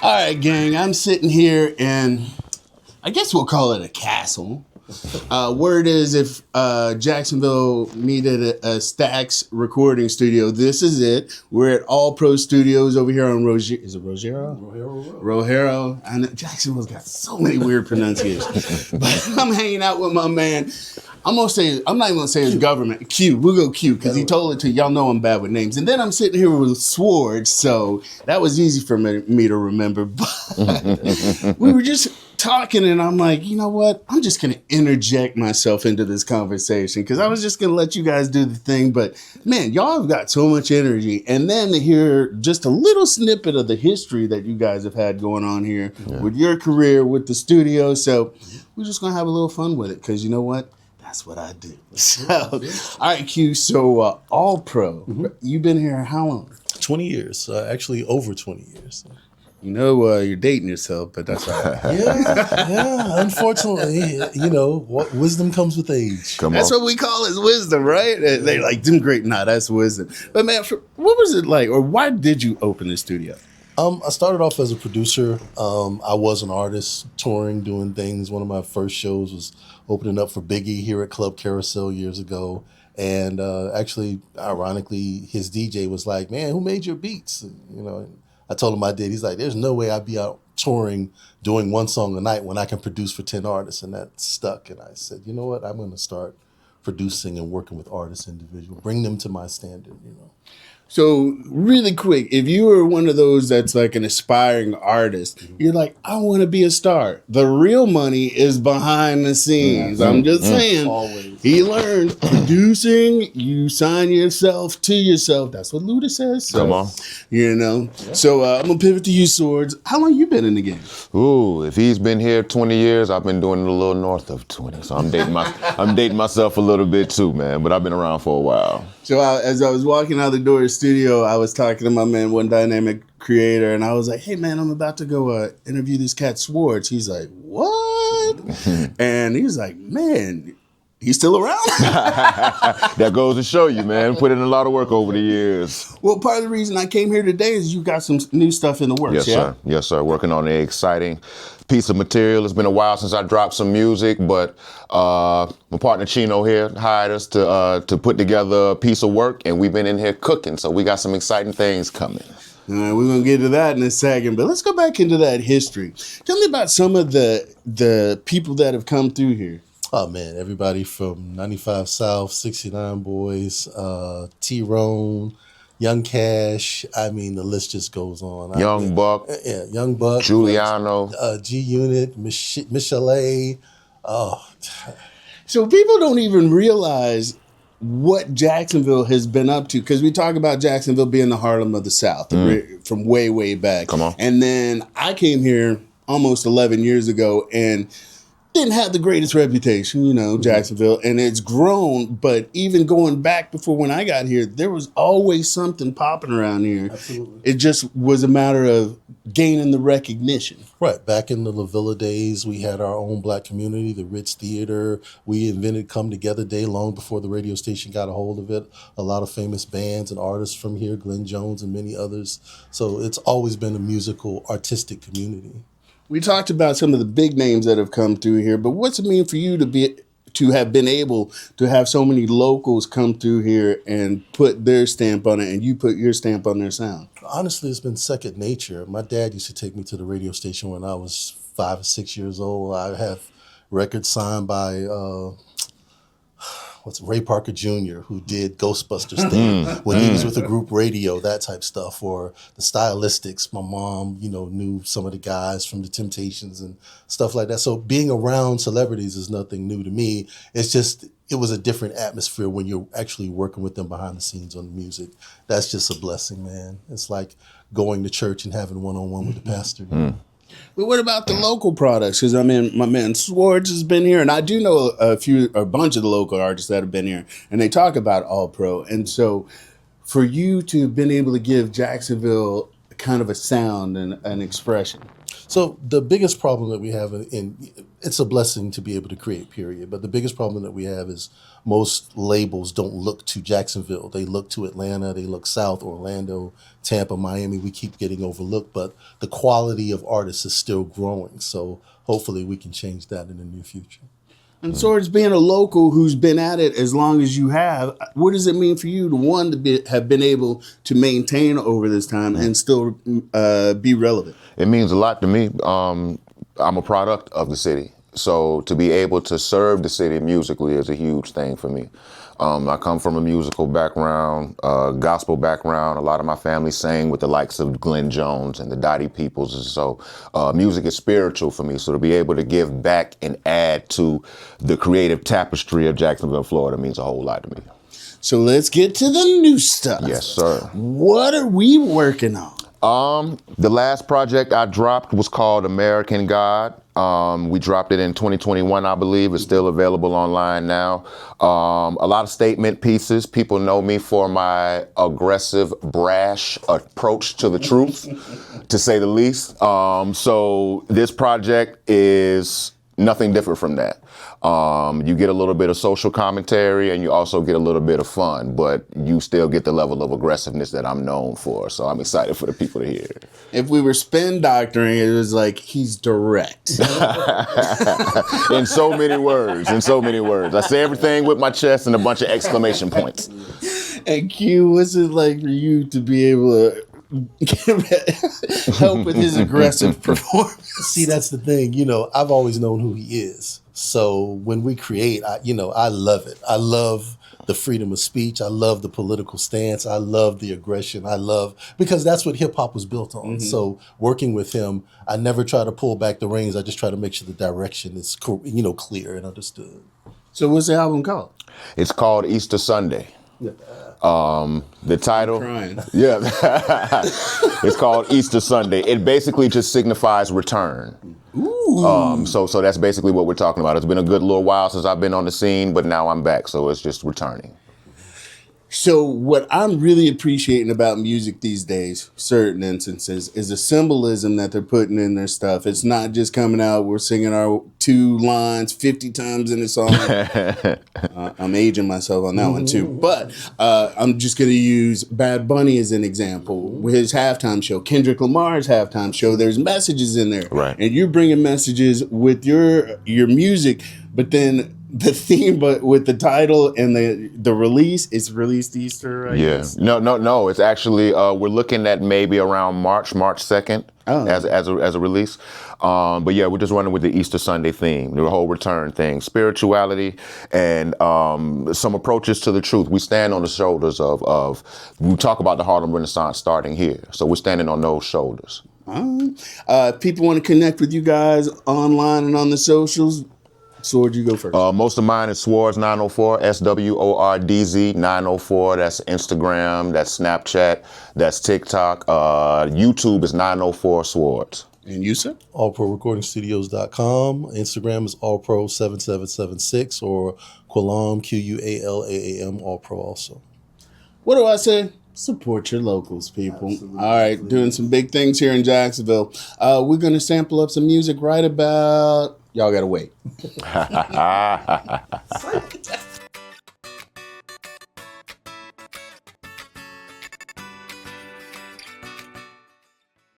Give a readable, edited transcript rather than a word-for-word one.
All right, gang, I'm sitting here in, I guess we'll call it a castle. Word is if Jacksonville needed a Stax recording studio, this is it. We're at All Pro Studios over here on Is it Rogero? Rogero. I know Jacksonville's got so many weird pronunciations. But I'm hanging out with my man. I'm not even gonna say his government. Q. We'll go Q because he told it to y'all know I'm bad with names. And then I'm sitting here with Swordz, so that was easy for me to remember. But we were just talking, and I'm like, you know what? I'm just gonna interject myself into this conversation because I was just gonna let you guys do the thing. But man, y'all have got so much energy, and then to hear just a little snippet of the history that you guys have had going on here with your career, with the studio. So we're just gonna have a little fun with it because you know what? That's what I do. So, all right, Q. So, All Pro. You've been here how long? 20 years. Actually, over 20 years. You know, you're dating yourself, but that's all right. Yeah. Unfortunately, what wisdom comes with age. That's what we call is wisdom, right? They're like, them great. Nah, that's wisdom. But man, what was it like, or why did you open the studio? I started off as a producer. I was an artist, touring, doing things. One of my first shows was opening up for Biggie here at Club Carousel years ago. And actually, ironically, his DJ was like, man, who made your beats? And, I told him I did. He's like, there's no way I'd be out touring, doing one song a night when I can produce for 10 artists. And that stuck. And I said, you know what? I'm going to start producing and working with artists individually, bring them to my standard, So really quick, if you were one of those that's like an aspiring artist, you're like, I want to be a star. The real money is behind the scenes. I'm just saying. Always. He learned producing, you sign yourself to yourself. That's what Luda says. So, Come on. Yeah. So I'm going to pivot to you, Swordz. How long you been in the game? Ooh, if he's been here 20 years, I've been doing it a little north of 20. So I'm dating myself a little bit too, man. But I've been around for a while. So as I was walking out the door of the studio, I was talking to my man, One Dynamic Creator, and I was like, hey, man, I'm about to go interview this cat, Swordz. He's like, what? And he was like, man, he's still around? That goes to show you, man. Put in a lot of work over the years. Well, part of the reason I came here today is you got some new stuff in the works, Yes, sir. Yes, sir. Working on an exciting piece of material. It's been a while since I dropped some music, but my partner Chino here hired us to put together a piece of work, and we've been in here cooking. So we got some exciting things coming. All right, we're going to get to that in a second, but let's go back into that history. Tell me about some of the people that have come through here. Oh, man, everybody from 95 South, 69 Boys, T-Rone, Young Cash. I mean, the list just goes on. Young Buck. Yeah, Young Buck. Giuliano. G-Unit, Michelet. Oh. So people don't even realize what Jacksonville has been up to, because we talk about Jacksonville being the Harlem of the South from way, way back. Come on. And then I came here almost 11 years ago and didn't have the greatest reputation, Jacksonville, and it's grown. But even going back before when I got here, there was always something popping around here. Absolutely. It just was a matter of gaining the recognition. Right. Back in the La Villa days, we had our own black community, the Ritz Theater. We invented Come Together Day long before the radio station got a hold of it. A lot of famous bands and artists from here, Glenn Jones and many others. So it's always been a musical, artistic community. We talked about some of the big names that have come through here, but what's it mean for you to have been able to have so many locals come through here and put their stamp on it, and you put your stamp on their sound? Honestly, it's been second nature. My dad used to take me to the radio station when I was 5 or 6 years old. I have records signed by Ray Parker Jr., who did Ghostbusters thing when he was with the group Radio, that type stuff, or the Stylistics. My mom, knew some of the guys from the Temptations and stuff like that. So being around celebrities is nothing new to me. It's just, it was a different atmosphere when you're actually working with them behind the scenes on the music. That's just a blessing, man. It's like going to church and having one-on-one with the pastor. But what about the local products? Because my man Swordz has been here, and I do know a bunch of the local artists that have been here, and they talk about All Pro. And so, for you to have been able to give Jacksonville kind of a sound and an expression. So the biggest problem that we have it's a blessing to be able to create, period. But the biggest problem that we have is most labels don't look to Jacksonville. They look to Atlanta, they look south, Orlando, Tampa, Miami. We keep getting overlooked, but the quality of artists is still growing. So hopefully we can change that in the near future. And Swordz, being a local who's been at it as long as you have, what does it mean for you to have been able to maintain over this time and still be relevant? It means a lot to me. I'm a product of the city. So to be able to serve the city musically is a huge thing for me. I come from a musical background, gospel background. A lot of my family sang with the likes of Glenn Jones and the Dottie Peoples. And so music is spiritual for me. So to be able to give back and add to the creative tapestry of Jacksonville, Florida means a whole lot to me. So let's get to the new stuff. Yes, sir. What are we working on? The last project I dropped was called American God. We dropped it in 2021, I believe. It's still available online now. A lot of statement pieces. People know me for my aggressive, brash approach to the truth, to say the least. So this project is nothing different from that. You get a little bit of social commentary and you also get a little bit of fun, but you still get the level of aggressiveness that I'm known for. So I'm excited for the people to hear it. If we were spin doctoring, it was like, he's direct. In so many words, I say everything with my chest and a bunch of exclamation points. And Q, what's it like for you to be able to help with his aggressive performance? See, that's the thing. I've always known who he is. So when we create, I love it. I love the freedom of speech. I love the political stance. I love the aggression. Because that's what hip hop was built on. Mm-hmm. So working with him, I never try to pull back the reins. I just try to make sure the direction is, clear and understood. So what's the album called? It's called Easter Sunday. The title, yeah, it's called Easter Sunday. It basically just signifies return. Ooh. So that's basically what we're talking about. It's been a good little while since I've been on the scene, but now I'm back, so it's just returning. So what I'm really appreciating about music these days, certain instances, is the symbolism that they're putting in their stuff. It's not just coming out, we're singing our 2 lines 50 times in a song. I'm aging myself on that one too. But I'm just going to use Bad Bunny as an example. With his halftime show, Kendrick Lamar's halftime show, there's messages in there. Right. And you're bringing messages with your music, but then the theme, but with the title and the release, it's released Easter, I guess. No. It's actually we're looking at maybe around March 2nd as a release. But yeah, we're just running with the Easter Sunday theme, the whole return thing, spirituality, and some approaches to the truth. We stand on the shoulders of we talk about the Harlem Renaissance starting here, so we're standing on those shoulders. If people want to connect with you guys online and on the socials, Swordz, you go first. Most of mine is Swordz 904, SWORDZ 904. That's Instagram, that's Snapchat, that's TikTok. YouTube is 904 Swordz. And you, sir? allprorecordingstudios.com. Instagram is allpro7776 or Qualaam, QUALAAM, allpro also. What do I say? Support your locals, people. Absolutely. All right, absolutely. Doing some big things here in Jacksonville. We're going to sample up some music right about... Y'all got to wait.